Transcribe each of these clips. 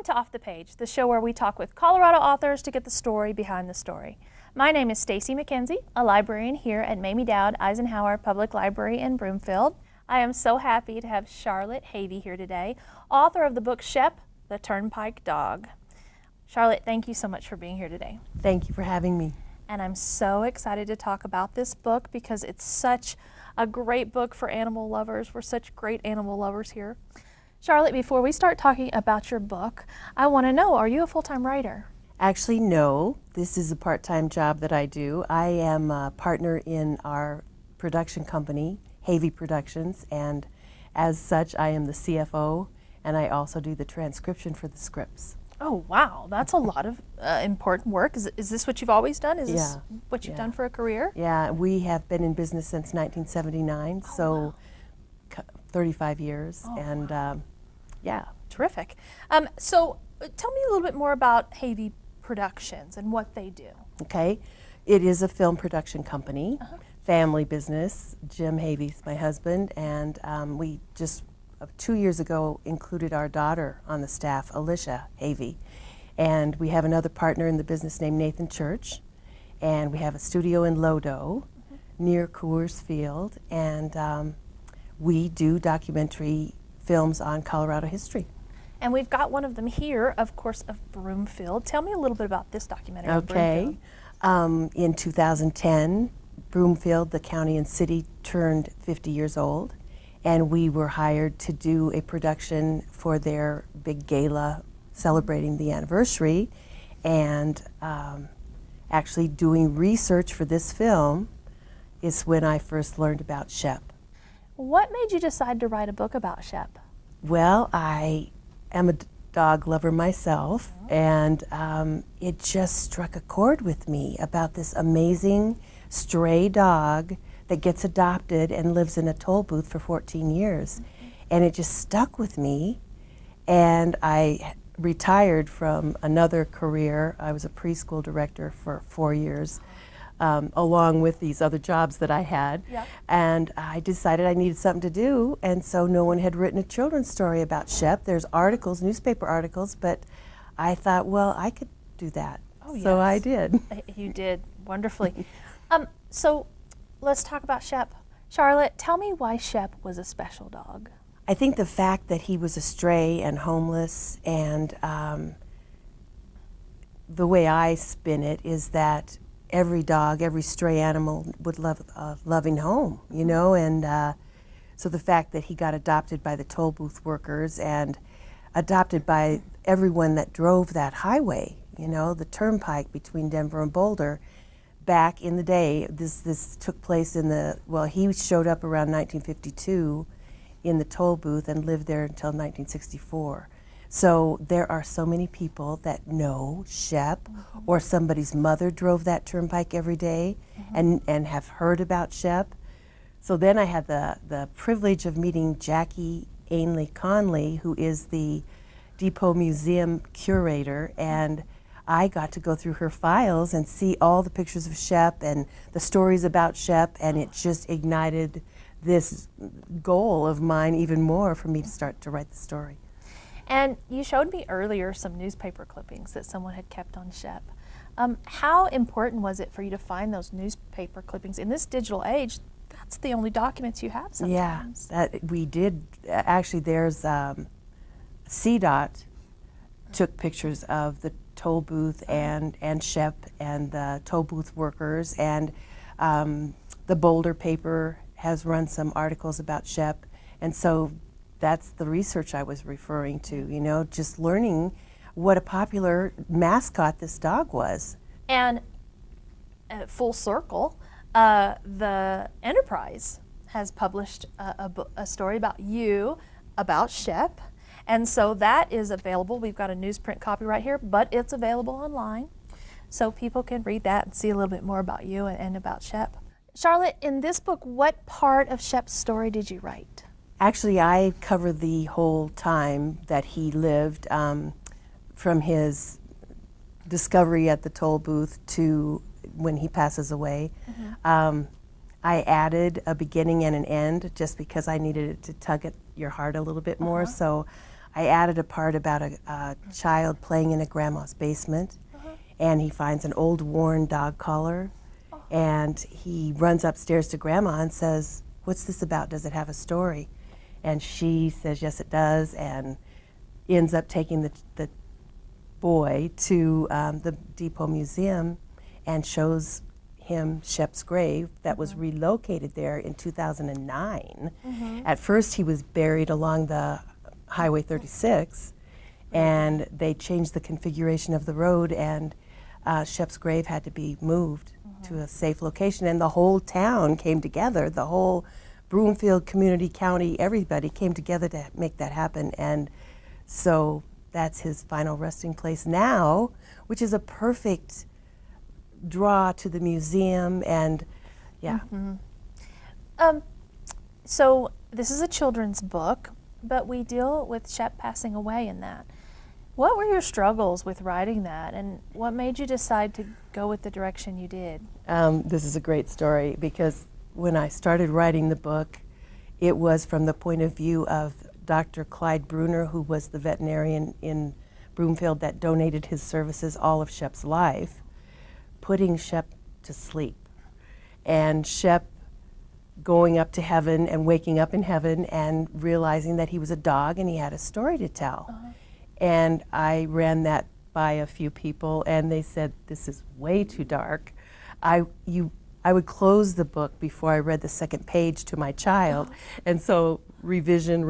to Off the Page, the show where we talk with Colorado authors to get the story behind the story. My name is Stacy McKenzie, a librarian here at Mamie Dowd Eisenhower Public Library in Broomfield. I am so happy to have Charlotte Havey here today, author of the book Shep, the Turnpike Dog. Charlotte, thank you so much for being here today. Thank you for having me. And I'm so excited to talk about this book because it's such a great book for animal lovers. We're such great animal lovers here. Charlotte, before we start talking about your book, I want to know, are you a full-time writer? Actually, no. This is a part-time job that I do. I am a partner in our production company, Havey Productions, and as such, I am the CFO, and I also do the transcription for the scripts. Oh, wow. That's a lot of important work. Is this what you've always done? Is this what you've done for a career? Yeah, we have been in business since 1979, so wow. 35 years, and yeah. Terrific. So tell me a little bit more about Havey Productions and what they do. Okay. It is a film production company, family business. Jim Havey's my husband, and we just 2 years ago included our daughter on the staff, Alicia Havey. And we have another partner in the business named Nathan Church, and we have a studio in Lodo near Coors Field, and we do documentary films on Colorado history. And we've got one of them here, of course, of Broomfield. Tell me a little bit about this documentary. Okay. In 2010, Broomfield, the county and city, turned 50 years old, and we were hired to do a production for their big gala celebrating the anniversary. And actually doing research for this film is when I first learned about Shep. What made you decide to write a book about Shep? Well, I am a dog lover myself, and it just struck a chord with me about this amazing stray dog that gets adopted and lives in a toll booth for 14 years. And it just stuck with me, and I retired from another career. I was a preschool director for 4 years, along with these other jobs that I had. Yep. And I decided I needed something to do, and so no one had written a children's story about Shep. There's articles, newspaper articles, but I thought, well, I could do that. Oh, so yes. I did. You did wonderfully. So let's talk about Shep. Charlotte, tell me why Shep was a special dog. I think the fact that he was a stray and homeless, and the way I spin it is that every dog, every stray animal would love a loving home, you know, and so the fact that he got adopted by the toll booth workers and adopted by everyone that drove that highway, you know, the turnpike between Denver and Boulder. Back in the day, this took place in he showed up around 1952 in the toll booth and lived there until 1964. So there are so many people that know Shep, or somebody's mother drove that turnpike every day and have heard about Shep. So then I had the privilege of meeting Jackie Ainley Conley, who is the Depot Museum curator, and I got to go through her files and see all the pictures of Shep and the stories about Shep, and it just ignited this goal of mine even more for me to start to write the story. And you showed me earlier some newspaper clippings that someone had kept on Shep. How important was it for you to find those newspaper clippings? In this digital age, that's the only documents you have sometimes. Yeah, that we did. Actually, there's CDOT took pictures of the toll booth and Shep and the toll booth workers, and the Boulder paper has run some articles about Shep, and so that's the research I was referring to, you know, just learning what a popular mascot this dog was. And full circle, the Enterprise has published a story about you, about Shep, and so that is available. We've got a newsprint copy right here, but it's available online, so people can read that and see a little bit more about you and about Shep. Charlotte, in this book, what part of Shep's story did you write? Actually, I cover the whole time that he lived, from his discovery at the toll booth to when he passes away. I added a beginning and an end just because I needed it to tug at your heart a little bit more. So I added a part about a child playing in a grandma's basement, and he finds an old worn dog collar, and he runs upstairs to grandma and says, "What's this about? Does it have a story?" And she says, "Yes, it does," and ends up taking the boy to the Depot Museum and shows him Shep's grave that was relocated there in 2009. At first he was buried along the Highway 36, and they changed the configuration of the road, and Shep's grave had to be moved to a safe location, and the whole town came together, the whole Broomfield community, county, everybody came together to make that happen. And so that's his final resting place now, which is a perfect draw to the museum. And yeah. So this is a children's book, but we deal with Shep passing away in that. What were your struggles with writing that, and what made you decide to go with the direction you did? This is a great story, because when I started writing the book, it was from the point of view of Dr. Clyde Bruner, who was the veterinarian in Broomfield that donated his services all of Shep's life, putting Shep to sleep. And Shep going up to heaven and waking up in heaven and realizing that he was a dog and he had a story to tell. And I ran that by a few people, and they said, "This is way too dark." I would close the book before I read the second page to my child, and so revision.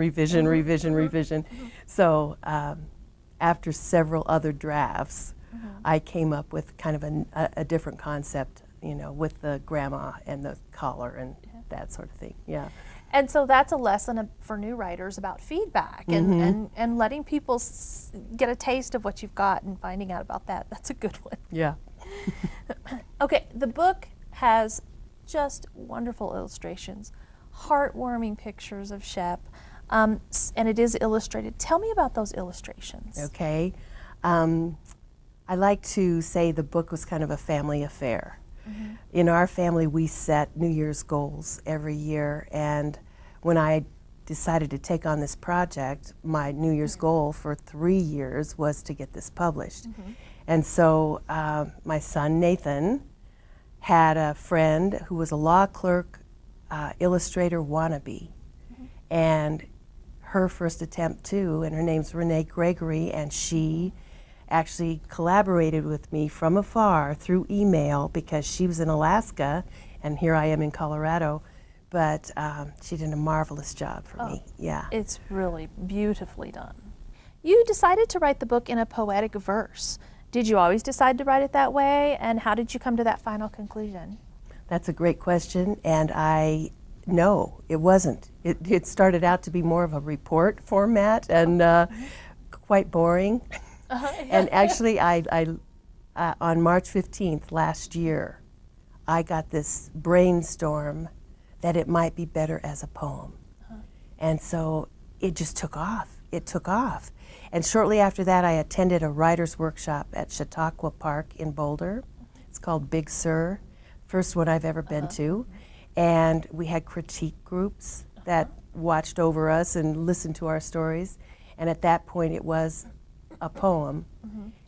So after several other drafts, I came up with kind of a different concept, with the grandma and the collar and that sort of thing. Yeah. And so that's a lesson for new writers about feedback and letting people get a taste of what you've got and finding out about that. That's a good one. Yeah. Okay, the book has just wonderful illustrations, heartwarming pictures of Shep, and it is illustrated. Tell me about those illustrations. Okay. I like to say the book was kind of a family affair. In our family, we set New Year's goals every year, and when I decided to take on this project, my New Year's goal for 3 years was to get this published. And so my son, Nathan, had a friend who was a law clerk, illustrator wannabe, and her first attempt too, and her name's Renee Gregory, and she actually collaborated with me from afar through email, because she was in Alaska and here I am in Colorado, but she did a marvelous job for me. Yeah. It's really beautifully done. You decided to write the book in a poetic verse. Did you always decide to write it that way, and how did you come to that final conclusion? That's a great question, and no, it wasn't. It started out to be more of a report format and quite boring. And actually, on March 15th last year, I got this brainstorm that it might be better as a poem. And so it just took off. It took off. And shortly after that, I attended a writer's workshop at Chautauqua Park in Boulder. It's called Big Sur, first one I've ever been to. And we had critique groups that watched over us and listened to our stories. And at that point, it was a poem,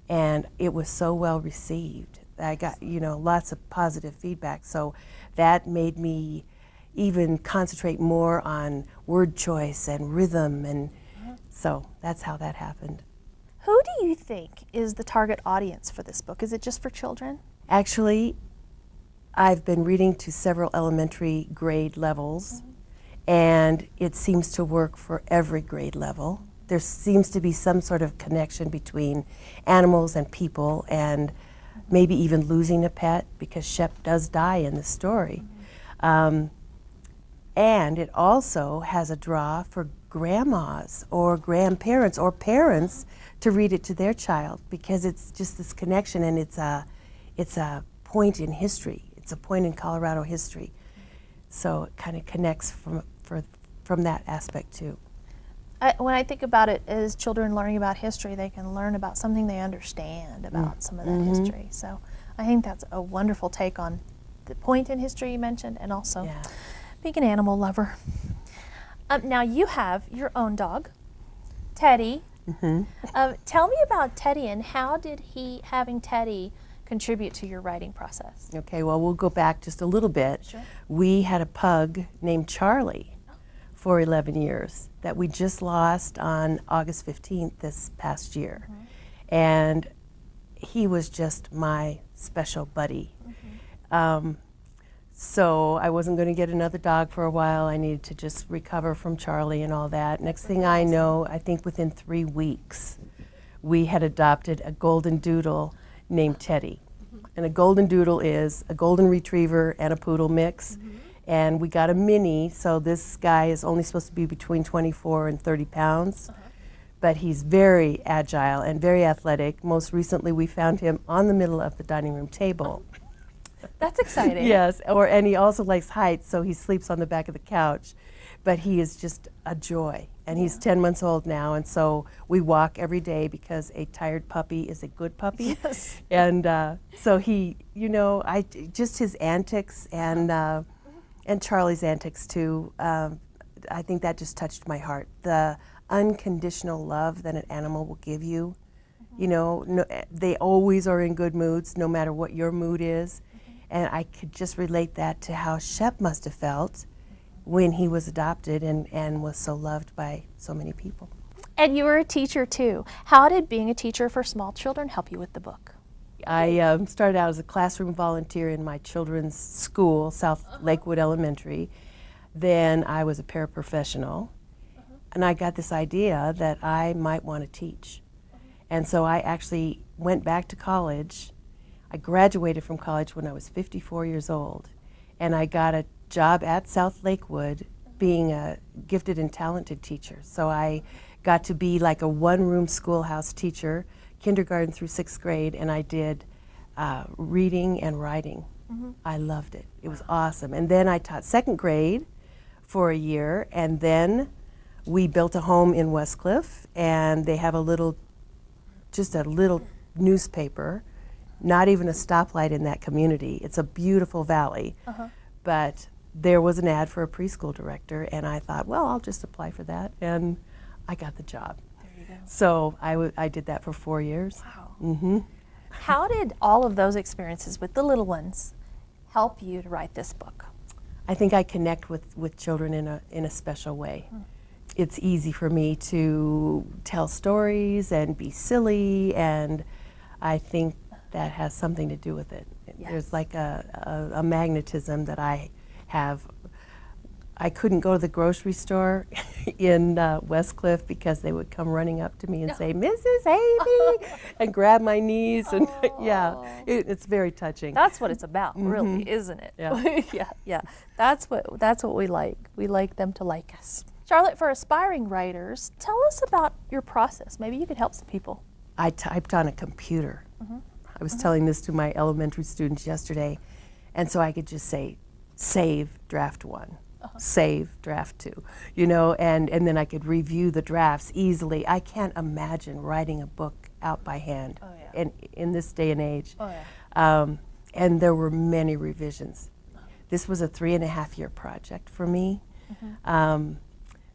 and it was so well received. I got, lots of positive feedback. So that made me even concentrate more on word choice and rhythm, and so that's how that happened. Who do you think is the target audience for this book? Is it just for children? Actually, I've been reading to several elementary grade levels, and it seems to work for every grade level. There seems to be some sort of connection between animals and people, and maybe even losing a pet, because Shep does die in the story. And it also has a draw for grandmas or grandparents or parents to read it to their child, because it's just this connection, and it's a point in history. It's a point in Colorado history. So it kind of connects from that aspect too. When I think about it as children learning about history, they can learn about something they understand about some of that history. So I think that's a wonderful take on the point in history you mentioned, and also being an animal lover. Now you have your own dog, Teddy. Mm-hmm. Tell me about Teddy, and how did having Teddy contribute to your writing process? Okay, well, we'll go back just a little bit. Sure. We had a pug named Charlie for 11 years that we just lost on August 15th this past year. And he was just my special buddy. So I wasn't going to get another dog for a while. I needed to just recover from Charlie and all that. Next thing I know, I think within 3 weeks, we had adopted a golden doodle named Teddy. And a golden doodle is a golden retriever and a poodle mix. And we got a mini, so this guy is only supposed to be between 24 and 30 pounds. But he's very agile and very athletic. Most recently, we found him on the middle of the dining room table. That's exciting. Yes, and he also likes heights, so he sleeps on the back of the couch. But he is just a joy. And he's 10 months old now, and so we walk every day because a tired puppy is a good puppy. Yes. And so he, just his antics and Charlie's antics too, I think that just touched my heart. The unconditional love that an animal will give you. They always are in good moods, no matter what your mood is. And I could just relate that to how Shep must have felt when he was adopted and was so loved by so many people. And you were a teacher too. How did being a teacher for small children help you with the book? I started out as a classroom volunteer in my children's school, South Lakewood Elementary. Then I was a paraprofessional, and I got this idea that I might want to teach. And so I actually went back to college. I graduated from college when I was 54 years old, and I got a job at South Lakewood being a gifted and talented teacher. So I got to be like a one-room schoolhouse teacher, kindergarten through 6th grade, and I did reading and writing. I loved it. It was awesome. And then I taught 2nd grade for a year, and then we built a home in Westcliff, and they have just a little newspaper, not even a stoplight in that community. It's a beautiful valley. But there was an ad for a preschool director, and I thought, well, I'll just apply for that, and I got the job. There you go. So I did that for 4 years. Wow. How did all of those experiences with the little ones help you to write this book? I think I connect with children in a special way. It's easy for me to tell stories and be silly, and I think that has something to do with it. Yes. There's like a magnetism that I have. I couldn't go to the grocery store in Westcliff because they would come running up to me and say, "Mrs. Havey," and grab my knees, and it's very touching. That's what it's about, really, isn't it? Yeah. yeah. That's what we like. We like them to like us. Charlotte, for aspiring writers, tell us about your process. Maybe you could help some people. I typed on a computer. I was telling this to my elementary students yesterday, and so I could just say, "Save draft 1." Save draft 2, and then I could review the drafts easily. I can't imagine writing a book out by hand in this day and age. And there were many revisions. This was a 3.5-year project for me.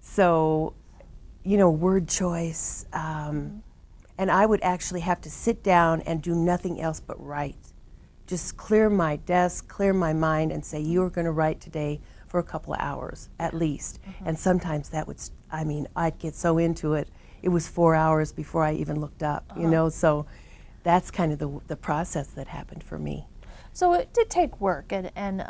So, word choice, and I would actually have to sit down and do nothing else but write. Just clear my desk, clear my mind, and say, "You are going to write today for a couple of hours at least." And sometimes that would, I'd get so into it. It was 4 hours before I even looked up, so that's kind of the process that happened for me. So it did take work and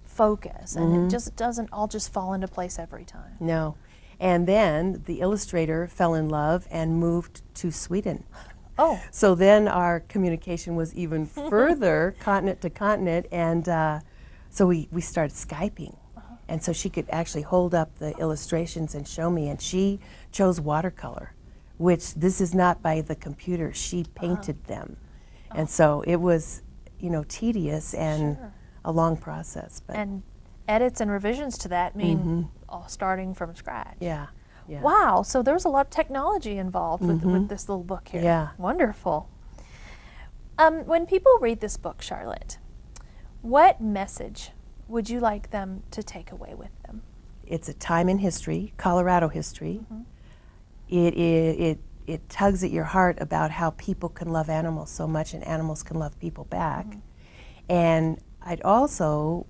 focus, and it just doesn't all just fall into place every time. No. And then the illustrator fell in love and moved to Sweden. Oh. So then our communication was even further, continent to continent, and so we started Skyping. And so she could actually hold up the illustrations and show me, and she chose watercolor, which this is not by the computer. She painted them. And so it was, tedious and a long process. But And edits and revisions to that mean all starting from scratch. yeah. Wow, so there's a lot of technology involved with this little book here. Yeah. Wonderful. When people read this book, Charlotte, what message would you like them to take away with them? It's a time in history, Colorado history, it tugs at your heart about how people can love animals so much and animals can love people back. And I'd also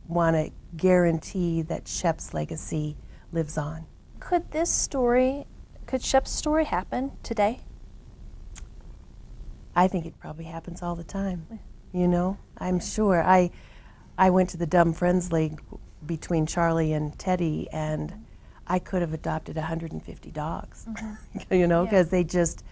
want to guarantee that Shep's legacy lives on. Could Shep's story happen today? I think it probably happens all the time. You know, I'm sure. I went to the Dumb Friends League between Charlie and Teddy, and I could have adopted 150 dogs. You know, because they just,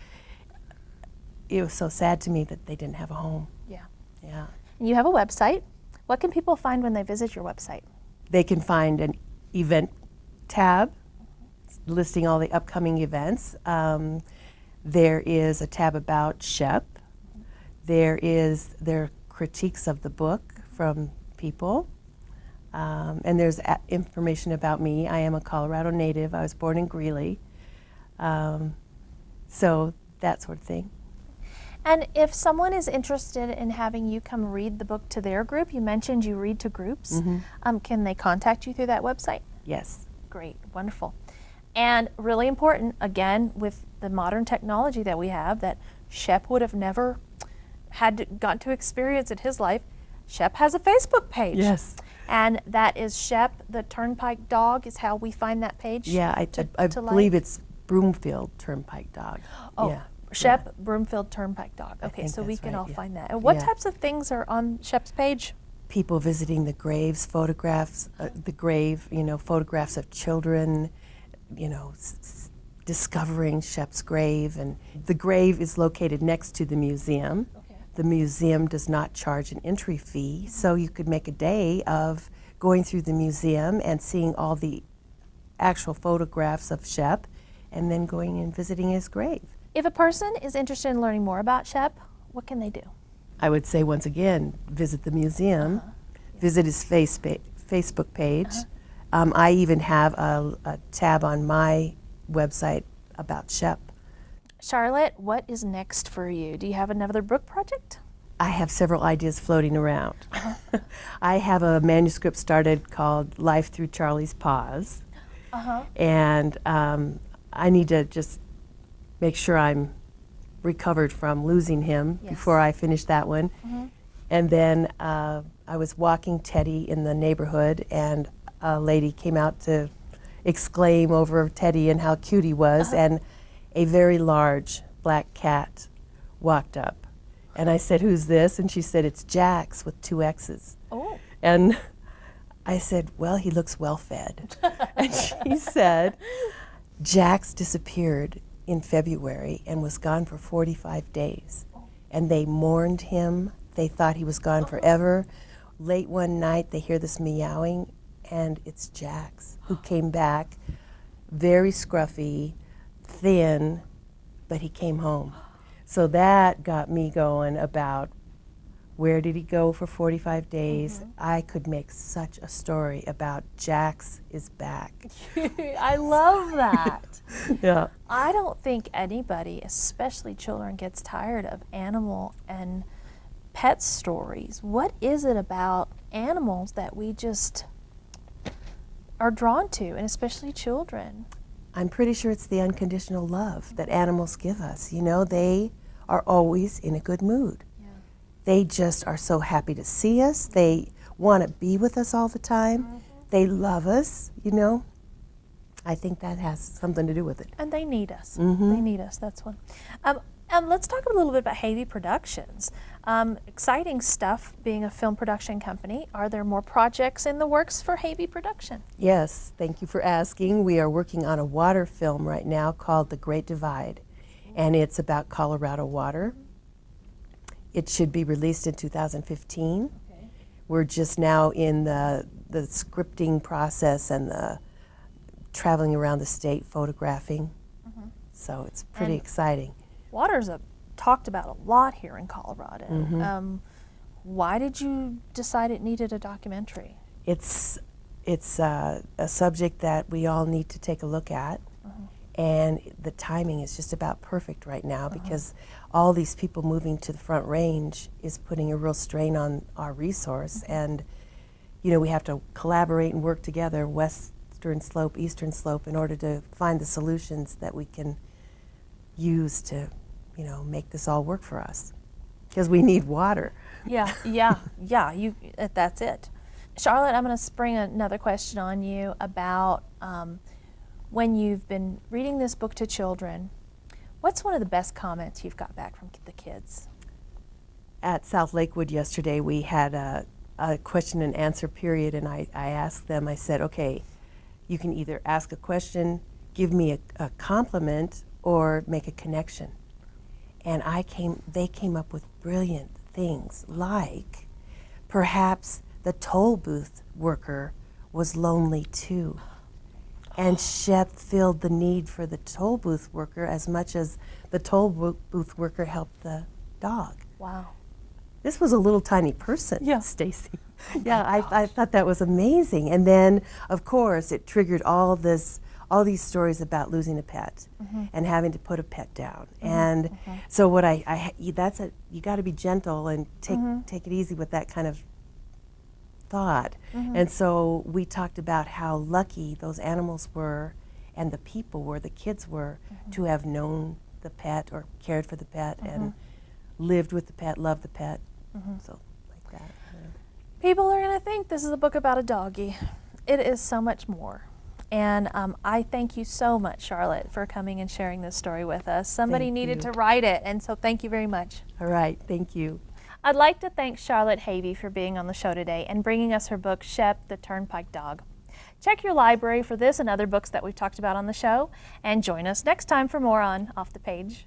it was so sad to me that they didn't have a home. Yeah. Yeah. And you have a website. What can people find when they visit your website? They can find an event tab listing all the upcoming events. There is a tab about Shep. There are critiques of the book from people. And there's information about me. I am a Colorado native. I was born in Greeley. So that sort of thing. And if someone is interested in having you come read the book to their group, you mentioned you read to groups, can they contact you through that website? Yes. Great, wonderful. And really important, again, with the modern technology that we have, that Shep would have never gotten to experience in his life, Shep has a Facebook page. Yes. And that is Shep, the Turnpike Dog, is how we find that page. Yeah, I believe it's Broomfield Turnpike Dog. Oh, yeah. Shep, Broomfield Turnpike Dog. Okay, so we can all find that. And what types of things are on Shep's page? People visiting the graves, photographs, the grave, photographs of children, discovering Shep's grave. And the grave is located next to the museum. Okay. The museum does not charge an entry fee, so you could make a day of going through the museum and seeing all the actual photographs of Shep and then going and visiting his grave. If a person is interested in learning more about Shep, what can they do? I would say, once again, visit the museum, visit his Facebook page. I even have a tab on my website about Shep. Charlotte, what is next for you? Do you have another book project? I have several ideas floating around. I have a manuscript started called Life Through Charlie's Paws. And I need to just make sure I'm recovered from losing him before I finish that one. And then I was walking Teddy in the neighborhood, and a lady came out to exclaim over Teddy and how cute he was, and a very large black cat walked up. And I said, "Who's this?" And she said, "It's Jax with 2 X's. Oh. And I said, "Well, he looks well fed." And she said, "Jax disappeared in February and was gone for 45 days. And they mourned him. They thought he was gone forever. Late one night, they hear this meowing, and it's Jax, who came back, very scruffy, thin, but he came home." So that got me going about where did he go for 45 days. I could make such a story about Jax is back. I love that. Yeah. I don't think anybody, especially children, gets tired of animal and pet stories. What is it about animals that we just are drawn to, and especially children? I'm pretty sure it's the unconditional love that animals give us. They are always in a good mood. They just are so happy to see us. They want to be with us all the time. They love us, I think that has something to do with it. And they need us. They need us, that's one. Let's talk a little bit about Havey Productions. Exciting stuff being a film production company. Are there more projects in the works for Havey Production? Yes, thank you for asking. We are working on a water film right now called The Great Divide, and it's about Colorado water. It should be released in 2015. Okay. We're just now in the scripting process and the traveling around the state photographing. So it's pretty exciting. Water's talked about a lot here in Colorado. Why did you decide it needed a documentary? It's a subject that we all need to take a look at. And the timing is just about perfect right now because all these people moving to the Front Range is putting a real strain on our resource. And, we have to collaborate and work together, West western slope, eastern slope, in order to find the solutions that we can use to, make this all work for us. Because we need water. Yeah. That's it. Charlotte, I'm going to spring another question on you about when you've been reading this book to children, what's one of the best comments you've got back from the kids? At South Lakewood yesterday, we had a question and answer period, and I asked them, I said, okay, you can either ask a question, give me a compliment, or make a connection. And they came up with brilliant things, like perhaps the toll booth worker was lonely too. And Shep filled the need for the toll booth worker as much as the toll booth worker helped the dog. Wow. This was a little tiny person, Yeah. Stacy. Yeah, I thought that was amazing. And then, of course, it triggered all these stories about losing a pet and having to put a pet down. And so what you got to be gentle and take it easy with that kind of thought. And so we talked about how lucky those animals were and the people were, the kids were, to have known the pet or cared for the pet and lived with the pet, loved the pet. So like that. Yeah. People are going to think this is a book about a doggy. It is so much more. And I thank you so much, Charlotte, for coming and sharing this story with us. Somebody Thank needed you. to write it, and so thank you very much. All right, thank you. I'd like to thank Charlotte Havey for being on the show today and bringing us her book, Shep, the Turnpike Dog. Check your library for this and other books that we've talked about on the show, and join us next time for more on Off the Page.